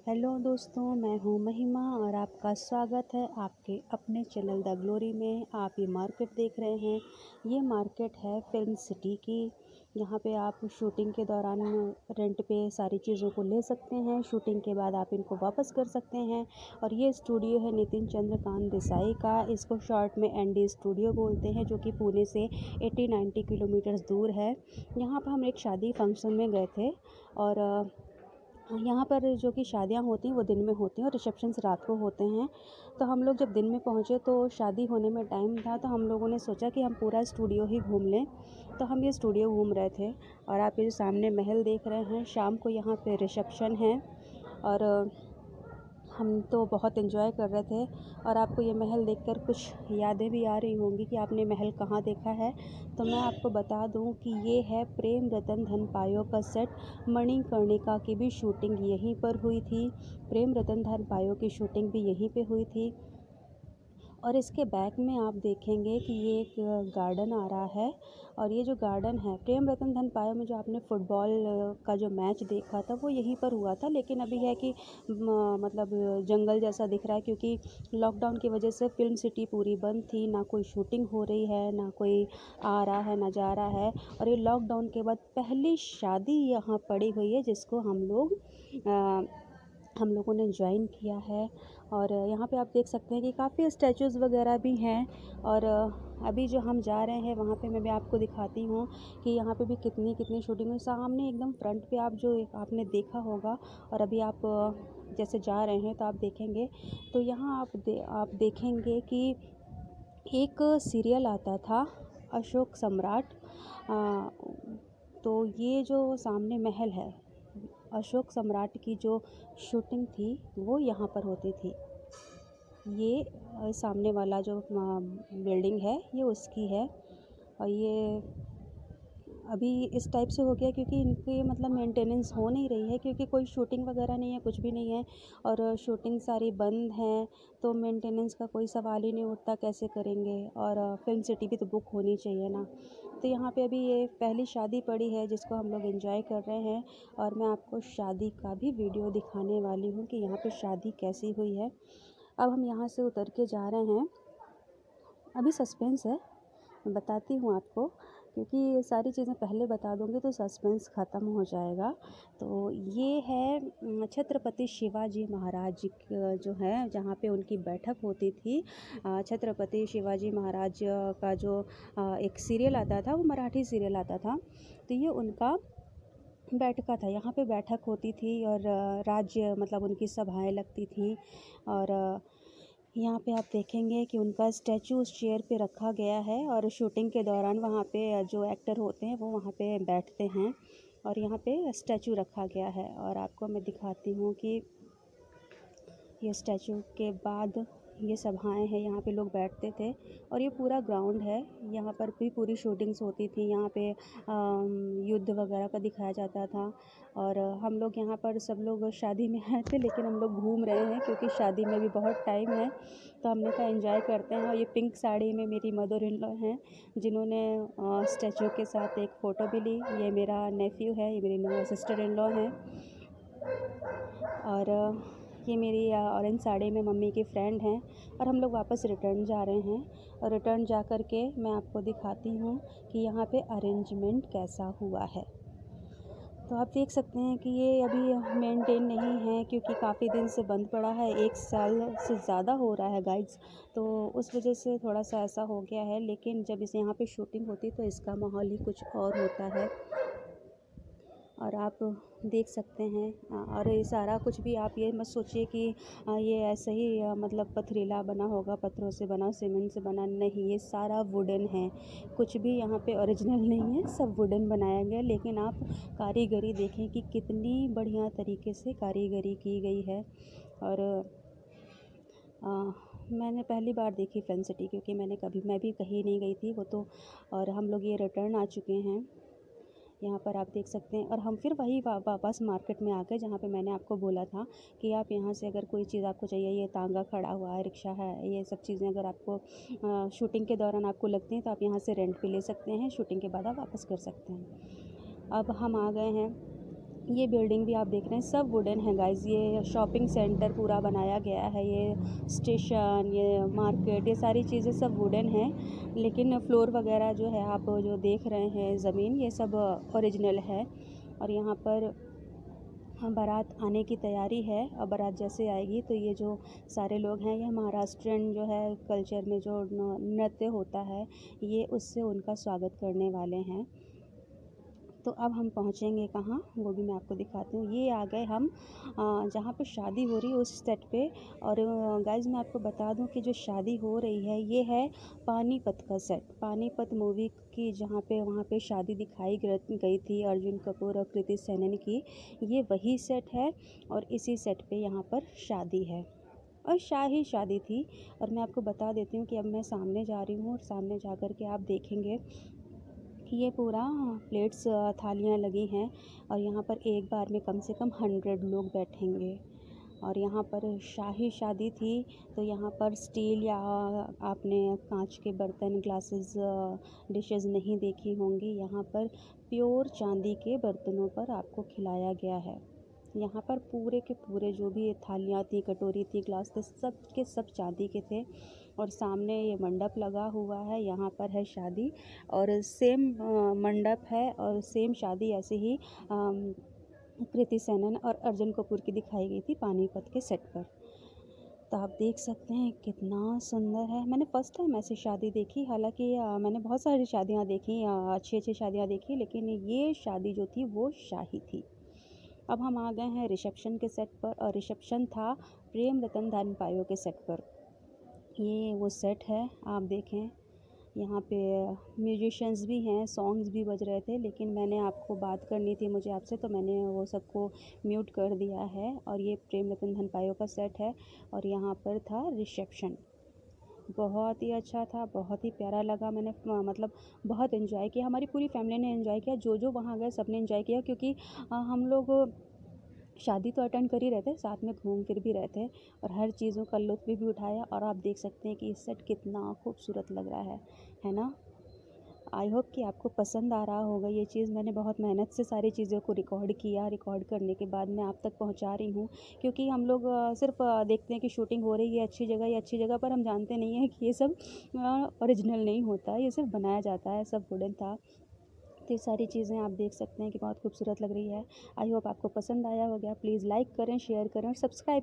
Hello दोस्तों, मैं हूँ महिमा और आपका स्वागत है आपके अपने चैनल द ग्लोरी में। आप ये मार्केट देख रहे हैं। ये मार्केट है फिल्म सिटी की। यहाँ पे आप शूटिंग के दौरान रेंट पे सारी चीज़ों को ले सकते हैं। शूटिंग के बाद आप इनको वापस कर सकते हैं। और ये स्टूडियो है नितिन चंद्रकांत देसाई का। इसको शॉर्ट में एनडी स्टूडियो बोलते हैं, जो कि पुणे से 80-90 किलोमीटर्स दूर है। यहाँ पर हम एक शादी फंक्शन में गए थे और यहाँ पर जो कि शादियाँ होती हैं वो दिन में होती हैं और रिसेप्शंस रात को होते हैं। तो हम लोग जब दिन में पहुँचे तो शादी होने में टाइम था, तो हम लोगों ने सोचा कि हम पूरा स्टूडियो ही घूम लें। तो हम ये स्टूडियो घूम रहे थे और आप ये जो सामने महल देख रहे हैं, शाम को यहाँ पे रिसेप्शन है और हम तो बहुत एंजॉय कर रहे थे। और आपको ये महल देखकर कुछ यादें भी आ रही होंगी कि आपने महल कहाँ देखा है। तो मैं आपको बता दूं कि ये है प्रेम रतन धन पायो का सेट। मणिकर्णिका की भी शूटिंग यहीं पर हुई थी। प्रेम रतन धन पायो की शूटिंग भी यहीं पे हुई थी। और इसके बैक में आप देखेंगे कि ये एक गार्डन आ रहा है। और ये जो गार्डन है, प्रेम रतन धन पायो में जो आपने फुटबॉल का जो मैच देखा था वो यहीं पर हुआ था। लेकिन अभी है कि मतलब जंगल जैसा दिख रहा है, क्योंकि लॉकडाउन की वजह से फिल्म सिटी पूरी बंद थी। ना कोई शूटिंग हो रही है, ना कोई आ रहा है, ना जा रहा है। और ये लॉकडाउन के बाद पहली शादी यहाँ पड़ी हुई है, जिसको हम लोगों ने ज्वाइन किया है। और यहाँ पे आप देख सकते हैं कि काफ़ी स्टैचूज़ वगैरह भी हैं। और अभी जो हम जा रहे हैं वहाँ पे मैं भी आपको दिखाती हूँ कि यहाँ पे भी कितनी कितनी शूटिंग हुई। सामने एकदम फ्रंट पे आप जो एक आपने देखा होगा, और अभी आप जैसे जा रहे हैं तो आप देखेंगे, तो यहाँ आप देखेंगे कि एक सीरियल आता था, अशोक सम्राट। अ, तो ये जो सामने महल है, अशोक सम्राट की जो शूटिंग थी वो यहाँ पर होती थी। ये सामने वाला जो बिल्डिंग है ये उसकी है। और ये अभी इस टाइप से हो गया क्योंकि इनकी मतलब मेंटेनेंस हो नहीं रही है, क्योंकि कोई शूटिंग वगैरह नहीं है, कुछ भी नहीं है। और शूटिंग सारी बंद है, तो मेंटेनेंस का कोई सवाल ही नहीं उठता, कैसे करेंगे। और फिल्म सिटी भी तो बुक होनी चाहिए ना। तो यहाँ पे अभी ये पहली शादी पड़ी है जिसको हम लोग एंजॉय कर रहे हैं। और मैं आपको शादी का भी वीडियो दिखाने वाली हूँ कि यहाँ पे शादी कैसी हुई है। अब हम यहाँ से उतर के जा रहे हैं। अभी सस्पेंस है, मैं बताती हूँ आपको, क्योंकि ये सारी चीज़ें पहले बता दूँगी तो सस्पेंस ख़त्म हो जाएगा। तो ये है छत्रपति शिवाजी महाराज जो है, जहाँ पे उनकी बैठक होती थी। छत्रपति शिवाजी महाराज का जो एक सीरियल आता था, वो मराठी सीरियल आता था, तो ये उनका बैठका था। यहाँ पे बैठक होती थी और राज्य मतलब उनकी सभाएं लगती थी। और यहाँ पे आप देखेंगे कि उनका स्टैचू उस चेयर पे रखा गया है, और शूटिंग के दौरान वहाँ पे जो एक्टर होते हैं वो वहाँ पे बैठते हैं, और यहाँ पे स्टैचू रखा गया है। और आपको मैं दिखाती हूँ कि ये स्टैचू के बाद ये सभाएं हैं, यहाँ पे लोग बैठते थे। और ये पूरा ग्राउंड है, यहाँ पर भी पूरी शूटिंग्स होती थी। यहाँ पे युद्ध वगैरह का दिखाया जाता था। और हम लोग यहाँ पर सब लोग शादी में आए थे, लेकिन हम लोग घूम रहे हैं क्योंकि शादी में भी बहुत टाइम है, तो हमने कहा एंजॉय करते हैं। और ये पिंक साड़ी में मेरी मदर इन लॉ हैं, जिन्होंने स्टैचू के साथ एक फ़ोटो भी ली। ये मेरा नेफ्यू है, ये मेरी सिस्टर इन लॉ हैं। और ये मेरी ऑरेंज साड़ी में मम्मी की फ्रेंड हैं। और हम लोग वापस रिटर्न जा रहे हैं, और रिटर्न जा कर के मैं आपको दिखाती हूँ कि यहाँ पे अरेंजमेंट कैसा हुआ है। तो आप देख सकते हैं कि ये अभी मेंटेन नहीं है, क्योंकि काफ़ी दिन से बंद पड़ा है, 1 साल से ज़्यादा हो रहा है गाइड्स। तो उस वजह से थोड़ा सा ऐसा हो गया है, लेकिन जब इस यहाँ पे शूटिंग होती तो इसका माहौल ही कुछ और होता है। और आप देख सकते हैं। और ये सारा कुछ भी आप ये मत सोचिए कि ये ऐसे ही मतलब पथरीला बना होगा, पत्थरों से बना, सीमेंट से बना, नहीं, ये सारा वुडन है। कुछ भी यहाँ पे ओरिजिनल नहीं है, सब वुडन बनाया गया। लेकिन आप कारीगरी देखें कि कितनी बढ़िया तरीके से कारीगरी की गई है। और मैंने पहली बार देखी फिल्म सिटी, क्योंकि मैं भी कहीं नहीं गई थी वो तो। और हम लोग ये रिटर्न आ चुके हैं, यहाँ पर आप देख सकते हैं। और हम फिर वही वापस मार्केट में आ गए, जहाँ पे मैंने आपको बोला था कि आप यहाँ से अगर कोई चीज़ आपको चाहिए, ये तांगा खड़ा हुआ है, रिक्शा है, ये सब चीज़ें अगर आपको शूटिंग के दौरान आपको लगती हैं तो आप यहाँ से रेंट पे ले सकते हैं। शूटिंग के बाद आप वापस कर सकते हैं। अब हम आ गए हैं ये बिल्डिंग भी आप देख रहे हैं सब वुडन है गाइस। ये शॉपिंग सेंटर पूरा बनाया गया है, ये स्टेशन, ये मार्केट, ये सारी चीज़ें सब वुडन हैं, लेकिन फ्लोर वगैरह जो है आप जो देख रहे हैं ज़मीन, ये सब ओरिजिनल है। और यहाँ पर बारात आने की तैयारी है और बारात जैसे आएगी तो ये जो सारे लोग हैं, ये महाराष्ट्रियन जो है कल्चर में जो नृत्य होता है, ये उससे उनका स्वागत करने वाले हैं। तो अब हम पहुँचेंगे कहाँ, वो भी मैं आपको दिखाती हूँ। ये आ गए हम जहाँ पे शादी हो रही है उस सेट पे। और गाइज़ मैं आपको बता दूँ कि जो शादी हो रही है ये है पानीपत का सेट। पानीपत मूवी की जहाँ पे वहाँ पे शादी दिखाई गई थी अर्जुन कपूर और कृति सेनन की, ये वही सेट है। और इसी सेट पे यहाँ पर शादी है और शाही शादी थी। और मैं आपको बता देती हूँ कि अब मैं सामने जा रही हूँ और सामने जा कर के आप देखेंगे कि ये पूरा प्लेट्स थालियाँ लगी हैं और यहाँ पर एक बार में कम से कम 100 लोग बैठेंगे। और यहाँ पर शाही शादी थी तो यहाँ पर स्टील या आपने कांच के बर्तन, ग्लासेस, डिशेस नहीं देखी होंगी। यहाँ पर प्योर चांदी के बर्तनों पर आपको खिलाया गया है। यहाँ पर पूरे के पूरे जो भी थालियाँ थी, कटोरी थी, ग्लास थे, सब के सब चांदी के थे। और सामने ये मंडप लगा हुआ है, यहाँ पर है शादी और सेम मंडप है और सेम शादी ऐसे ही कृति सेनन और अर्जुन कपूर की दिखाई गई थी पानीपत के सेट पर। तो आप देख सकते हैं कितना सुंदर है। मैंने फ़र्स्ट टाइम ऐसी शादी देखी, हालांकि मैंने बहुत सारी शादियाँ देखी, अच्छी अच्छी शादियाँ देखी, लेकिन ये शादी जो थी वो शाही थी। अब हम आ गए हैं रिसेप्शन के सेट पर और रिसेप्शन था प्रेम रतन धन पायो के सेट पर। ये वो सेट है, आप देखें यहाँ पे म्यूजिशियंस भी हैं, सॉन्ग्स भी बज रहे थे, लेकिन मैंने आपको बात करनी थी मुझे आपसे, तो मैंने वो सबको म्यूट कर दिया है। और ये प्रेम रतन धन पायो का सेट है और यहाँ पर था रिसेप्शन। बहुत ही अच्छा था, बहुत ही प्यारा लगा। मैंने मतलब बहुत एंजॉय किया, हमारी पूरी फैमिली ने एंजॉय किया, जो वहाँ गए सब ने एंजॉय किया, क्योंकि हम लोग शादी तो अटेंड कर ही रहे थे, साथ में घूम फिर भी रहे थे और हर चीज़ों का लुत्फ़ भी उठाया। और आप देख सकते हैं कि ये सेट कितना खूबसूरत लग रहा है ना? आई होप कि आपको पसंद आ रहा होगा ये चीज़। मैंने बहुत मेहनत से सारी चीज़ों को रिकॉर्ड किया, रिकॉर्ड करने के बाद मैं आप तक पहुंचा रही हूँ, क्योंकि हम लोग सिर्फ देखते हैं कि शूटिंग हो रही है अच्छी जगह या अच्छी जगह, पर हम जानते नहीं हैं कि ये सब ओरिजिनल नहीं होता, ये सिर्फ बनाया जाता है, सब वुडन था। तो ये सारी चीज़ें आप देख सकते हैं कि बहुत खूबसूरत लग रही है। आई होप आपको पसंद आया होगा। प्लीज़ लाइक करें, शेयर करें और सब्सक्राइब